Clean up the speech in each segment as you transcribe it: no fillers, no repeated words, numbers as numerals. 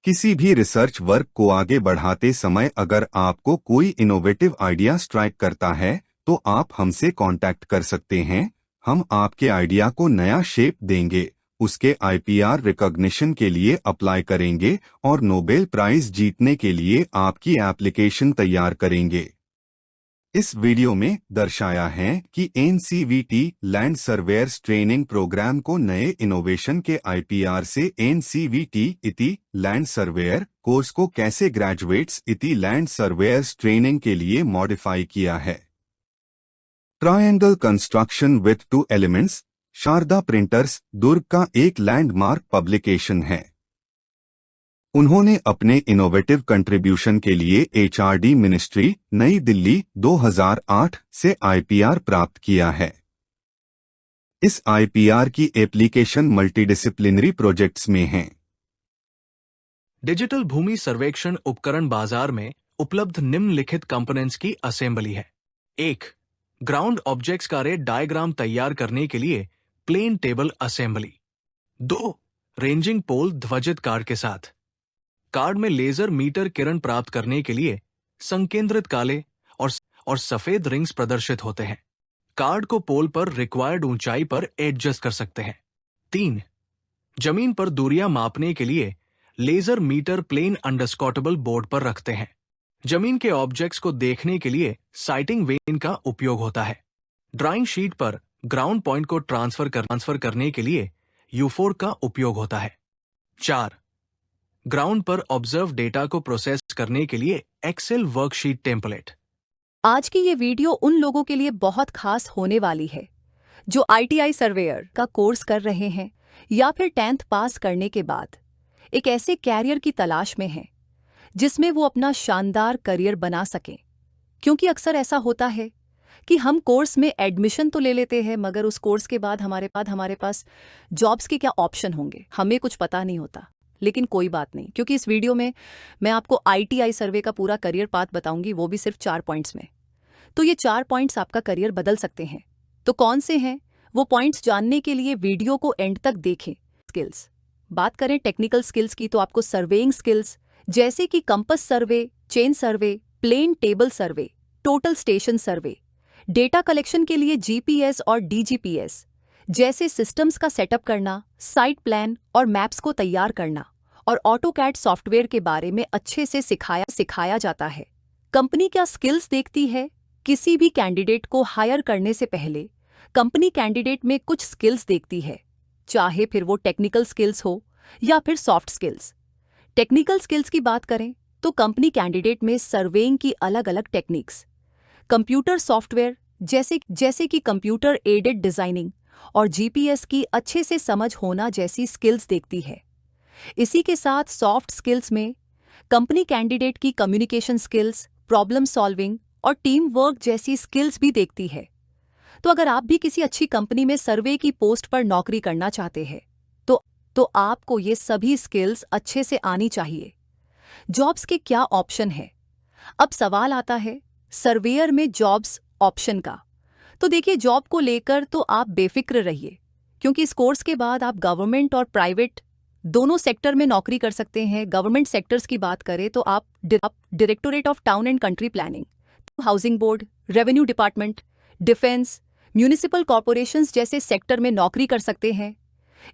किसी भी research work को आगे बढ़ाते समय अगर आपको कोई इनोवेटिव आइडिया स्ट्राइक करता है तो आप हमसे कांटेक्ट कर सकते हैं। हम आपके आइडिया को नया शेप देंगे, उसके आईपीआर रिकॉग्निशन के लिए अप्लाई करेंगे और नोबेल प्राइज जीतने के लिए आपकी एप्लीकेशन तैयार करेंगे। इस वीडियो में दर्शाया है कि NCVT land surveyors training programme को नए इनोवेशन के आईपीआर से एनसीवीटी इति लैंड सर्वेयर कोर्स को कैसे ग्रेजुएट्स इति लैंड सर्वेयर्स ट्रेनिंग के लिए मॉडिफाई किया है। Triangle construction with 2 elements Sharda Printers Durg का एक लैंडमार्क पब्लिकेशन है। उन्होंने अपने इनोवेटिव कंट्रीब्यूशन के लिए एचआरडी मिनिस्ट्री नई दिल्ली 2008 से आईपीआर प्राप्त किया है। इस आईपीआर की एप्लीकेशन मल्टीडिसिप्लिनरी प्रोजेक्ट्स में है। डिजिटल भूमि सर्वेक्षण उपकरण बाजार में उपलब्ध निम्नलिखित कंपोनेंट्स की असेंबली है। 1. ग्राउंड ऑब्जेक्ट्स का रे डायग्राम तैयार करने के लिए प्लेन टेबल असेंबली। 2. रेंजिंग पोल ध्वजित कार्ड के साथ। कार्ड में लेजर मीटर किरण प्राप्त करने के लिए संकेंद्रित काले और सफेद रिंग्स प्रदर्शित होते हैं। कार्ड को पोल पर रिक्वायर्ड ऊंचाई पर एडजस्ट कर सकते हैं। 3. जमीन पर दूरियां मापने के लिए लेजर मीटर प्लेन अंडरस्कॉटेबल बोर्ड पर रखते हैं। जमीन के ऑब्जेक्ट्स को देखने के लिए साइटिंग वेन का उपयोग होता है। ड्राइंग शीट पर ग्राउंड पॉइंट को ट्रांसफर करने के लिए U4 का उपयोग होता है। 4. ग्राउंड पर ऑब्जर्व डेटा को प्रोसेस करने के लिए एक्सेल वर्कशीट टेम्पलेट। आज की ये वीडियो उन लोगों के लिए बहुत खास होने वाली है जो आईटीआई सर्वेयर का कोर्स कर रहे हैं या फिर 10th पास करने के बाद एक ऐसे कैरियर की तलाश में हैं जिसमें वो अपना शानदार करियर बना सकें। क्योंकि अक्सर ऐसा होता है कि हम कोर्स में एडमिशन तो ले लेते हैं मगर उस कोर्स के बाद हमारे पास जॉब्स के क्या ऑप्शन होंगे हमें कुछ पता नहीं होता। लेकिन कोई बात नहीं, क्योंकि इस वीडियो में मैं आपको आईटीआई सर्वे का पूरा करियर पाथ बताऊंगी, वो भी सिर्फ 4 पॉइंट्स में। तो ये 4 पॉइंट्स आपका करियर बदल सकते हैं। तो कौन से हैं वो पॉइंट्स जानने के लिए वीडियो को एंड तक देखें। स्किल्स, बात करें टेक्निकल स्किल्स की तो आपको सर्वेइंग स्किल्स जैसे कि compass survey, chain survey, plane table survey, total station survey, data collection के लिए जीपीएस और डीजीपीएस जैसे सिस्टम्स का सेटअप करना, साइट प्लान और मैप्स को तैयार करना और ऑटोकैड सॉफ्टवेयर के बारे में अच्छे से सिखाया जाता है। कंपनी क्या स्किल्स देखती है? किसी भी कैंडिडेट को हायर करने से पहले कंपनी कैंडिडेट में कुछ स्किल्स देखती है, चाहे फिर वो टेक्निकल स्किल्स हो या फिर सॉफ्ट स्किल्स। टेक्निकल स्किल्स की बात करें तो कंपनी कैंडिडेट में सर्वेइंग की अलग अलग टेक्निक्स, कंप्यूटर सॉफ्टवेयर जैसे कि कंप्यूटर एडेड डिजाइनिंग और जीपीएस की अच्छे से समझ होना जैसी स्किल्स देखती है। इसी के साथ सॉफ्ट स्किल्स में कंपनी कैंडिडेट की कम्युनिकेशन स्किल्स, प्रॉब्लम सॉल्विंग और टीम वर्क जैसी स्किल्स भी देखती है। तो अगर आप भी किसी अच्छी कंपनी में सर्वे की पोस्ट पर नौकरी करना चाहते हैं तो आपको ये सभी स्किल्स अच्छे से आनी चाहिए। जॉब्स के क्या ऑप्शन है? अब सवाल आता है सर्वेयर में जॉब्स ऑप्शन का। तो देखिए, जॉब को लेकर तो आप बेफिक्र रहिए, क्योंकि इस कोर्स के बाद आप गवर्नमेंट और प्राइवेट दोनों सेक्टर में नौकरी कर सकते हैं। गवर्नमेंट सेक्टर्स की बात करें तो आप directorate of town and country planning, housing board, revenue department, defence, municipal corporations जैसे सेक्टर में नौकरी कर सकते हैं।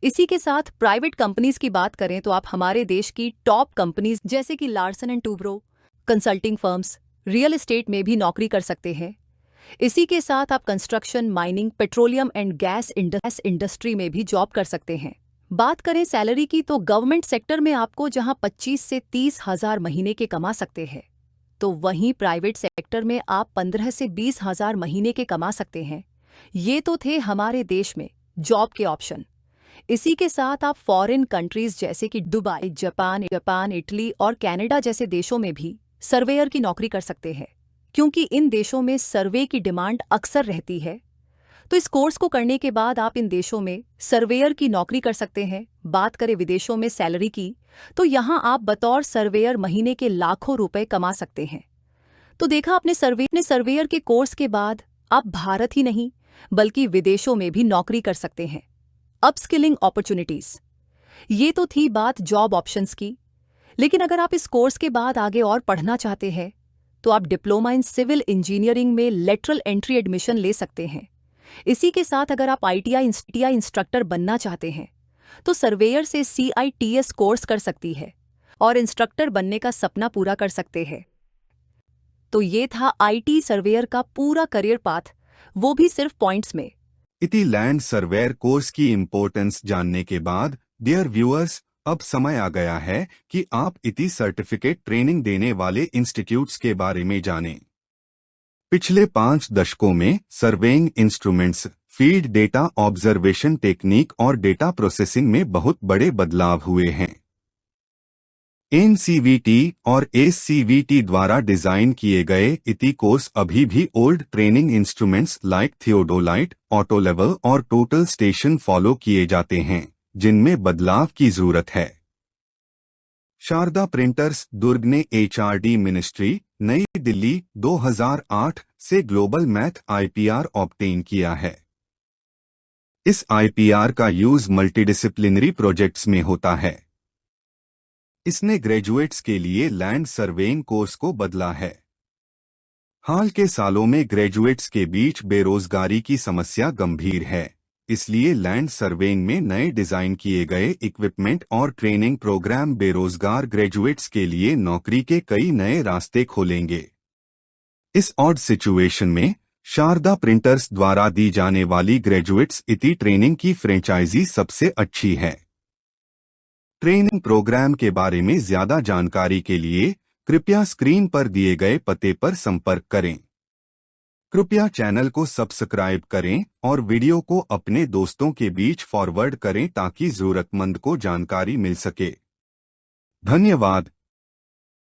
इसी के साथ प्राइवेट कंपनीज की बात करें तो आप हमारे देश की टॉप कंपनीज जैसे कि Larsen and Toubro, consulting firms, real estate में भी नौकरी कर सकते हैं। इसी के साथ आप construction, mining, petroleum and gas industry में भी जॉब कर सकते हैं। बात करें सैलरी की तो गवर्नमेंट सेक्टर में आपको जहां 25 से 30 हजार महीने के कमा सकते हैं, तो वहीं प्राइवेट सेक्टर में आप 15 से 20 हजार महीने के कमा सकते हैं। ये तो थे हमारे देश में जॉब के ऑप्शन। इसी के साथ आप फॉरेन कंट्रीज जैसे कि दुबई, जापान, इटली और कनाडा जैसे देशों में भी सर्वेयर की नौकरी कर सकते हैं, क्योंकि इन देशों में सर्वे की डिमांड अक्सर रहती है। तो इस कोर्स को करने के बाद आप इन देशों में सर्वेयर की नौकरी कर सकते हैं। बात करें विदेशों में सैलरी की तो यहाँ आप बतौर सर्वेयर महीने के लाखों रुपए कमा सकते हैं। तो देखा आपने, सर्वेयर के कोर्स के बाद आप भारत ही नहीं बल्कि विदेशों में भी नौकरी कर सकते हैं। अपस्किलिंग अपॉर्चुनिटीज, ये तो थी बात जॉब ऑप्शंस की, लेकिन अगर आप इस कोर्स के बाद आगे और पढ़ना चाहते हैं तो आप डिप्लोमा इन सिविल इंजीनियरिंग में लेटरल एंट्री एडमिशन ले सकते हैं। इसी के साथ अगर आप ITI इंस्ट्रक्टर बनना चाहते हैं तो सर्वेयर से CITS कोर्स कर सकती है और इंस्ट्रक्टर बनने का सपना पूरा कर सकते हैं। तो ये था IT सर्वेयर का पूरा करियर पाथ, वो भी सिर्फ पॉइंट्स में। इति लैंड सर्वेयर कोर्स की इम्पोर्टेंस जानने के बाद डियर व्यूअर्स, अब समय आ गया है कि आप इति सर्टिफिकेट ट्रेनिंग देने वाले इंस्टीट्यूट्स के बारे में जानें। पिछले 5 दशकों में surveying instruments, field data observation technique और डेटा प्रोसेसिंग में बहुत बड़े बदलाव हुए हैं। NCVT और SCVT द्वारा डिजाइन किए गए इति कोर्स अभी भी old training instruments like theodolite, auto level और टोटल स्टेशन फॉलो किए जाते हैं, जिनमें बदलाव की जरूरत है। शारदा प्रिंटर्स दुर्ग ने HRD मिनिस्ट्री, नई दिल्ली 2008 से ग्लोबल मैथ IPR ऑब्टेन किया है। इस IPR का यूज मल्टीडिसिप्लिनरी प्रोजेक्ट्स में होता है। इसने ग्रेजुएट्स के लिए लैंड सर्वेइंग कोर्स को बदला है। हाल के सालों में ग्रेजुएट्स के बीच बेरोजगारी की समस्या गंभीर है, इसलिए लैंड सर्वेइंग में नए डिजाइन किए गए इक्विपमेंट और ट्रेनिंग प्रोग्राम बेरोजगार ग्रेजुएट्स के लिए नौकरी के कई नए रास्ते खोलेंगे। इस ऑड सिचुएशन में शारदा प्रिंटर्स द्वारा दी जाने वाली ग्रेजुएट्स इति ट्रेनिंग की फ्रेंचाइजी सबसे अच्छी है। ट्रेनिंग प्रोग्राम के बारे में ज्यादा जानकारी के लिए कृपया स्क्रीन पर दिए गए पते पर संपर्क करें। कृपया चैनल को सब्सक्राइब करें और वीडियो को अपने दोस्तों के बीच फॉरवर्ड करें ताकि जरूरतमंद को जानकारी मिल सके। धन्यवाद।